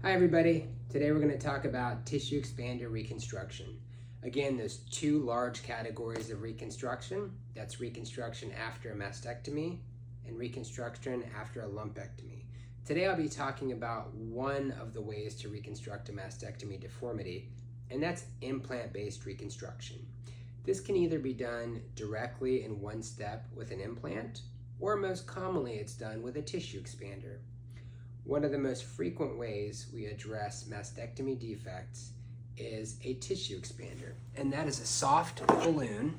Hi everybody, today we're going to talk about tissue expander reconstruction. Again, there's two large categories of reconstruction. That's reconstruction after a mastectomy and reconstruction after a lumpectomy. Today I'll be talking about one of the ways to reconstruct a mastectomy deformity, and that's implant-based reconstruction. This can either be done directly in one step with an implant, or most commonly it's done with a tissue expander. One of the most frequent ways we address mastectomy defects is a tissue expander, and that is a soft balloon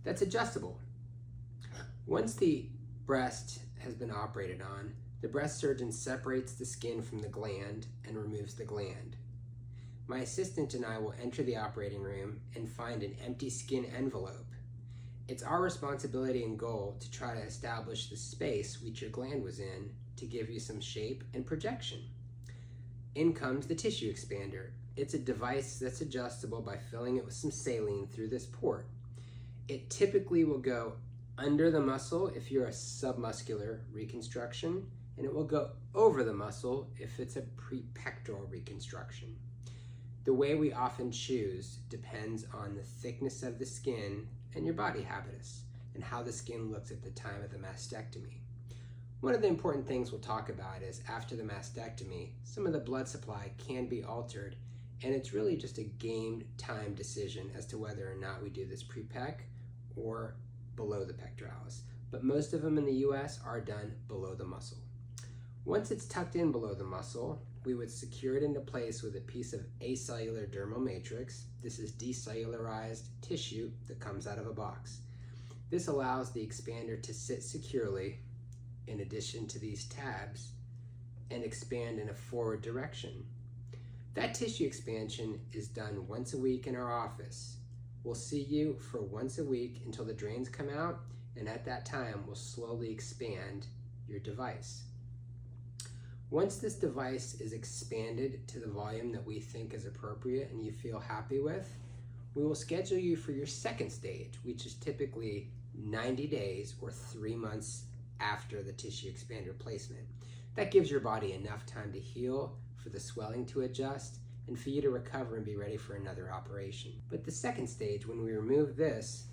that's adjustable. Once the breast has been operated on, the breast surgeon separates the skin from the gland and removes the gland. My assistant and I will enter the operating room and find an empty skin envelope. It's our responsibility and goal to try to establish the space which your gland was in to give you some shape and projection. In comes the tissue expander. It's a device that's adjustable by filling it with some saline through this port. It typically will go under the muscle if you're a submuscular reconstruction, and it will go over the muscle if it's a prepectoral reconstruction. The way we often choose depends on the thickness of the skin and your body habitus, and how the skin looks at the time of the mastectomy. One of the important things we'll talk about is after the mastectomy, some of the blood supply can be altered, and it's really just a game time decision as to whether or not we do this pre-pec or below the pectoralis. But most of them in the US are done below the muscle. Once it's tucked in below the muscle, we would secure it into place with a piece of acellular dermal matrix. This is decellularized tissue that comes out of a box. This allows the expander to sit securely in addition to these tabs and expand in a forward direction. That tissue expansion is done once a week in our office. We'll see you for once a week until the drains come out, and at that time we'll slowly expand your device. Once this device is expanded to the volume that we think is appropriate and you feel happy with, we will schedule you for your second stage, which is typically 90 days or 3 months after the tissue expander placement. That gives your body enough time to heal, for the swelling to adjust, and for you to recover and be ready for another operation. But the second stage, when we remove this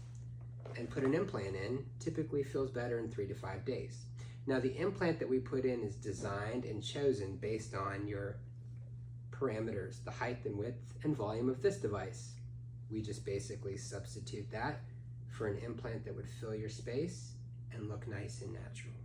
and put an implant in, typically feels better in 3 to 5 days. Now, the implant that we put in is designed and chosen based on your parameters, the height and width and volume of this device. We just basically substitute that for an implant that would fill your space and look nice and natural.